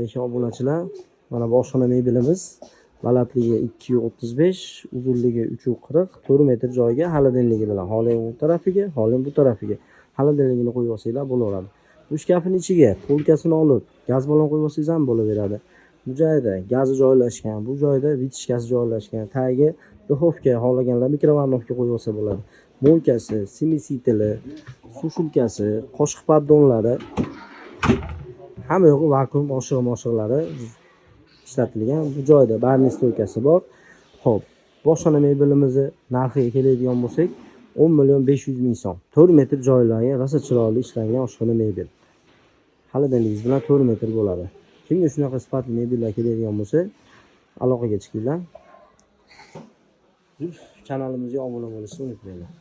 Qadrli obunachilar, mana bu oshxona mebelimiz balandligi 2.35, uzunligi 3.40, 4 metr joyga xolodilnigi bilan. Xohlang bu tarafiga, xohlang bu tarafiga xolodilnigini qo'yib olsanglar bo'laveradi. Bu shkafning ichiga polkasini olib, gaz balon qo'yib olsangiz ham bo'laveradi. Bu joyda gazi joylashgan, bu joyda vitishkasi joylashgan, tagiga duxovka, xohlaganlar mikrovalnovka qo'yib olsa bo'ladi. Mo'ykasi, simisitili, sushulkasi, qoshiq paddonlari, hamma yo'g'i vakuum oshiq-moshiqlari ishlatilgan. Bu joyda barniz stoykasi bor. Xo'p, boshqona mebelimizni narxiga keladigan bo'lsak, 10.500.000 so'm. 4 metr joylari rosa chiroyli ishlangan oshxona mebel. Xolodilnigingiz bilan 4 metr bo'ladi. Kimga shunaqa sifatli mebellar keladigan bo'lsa, aloqaga chiqinglar. Kanalimizga obuna bo'lishni unutmanglar.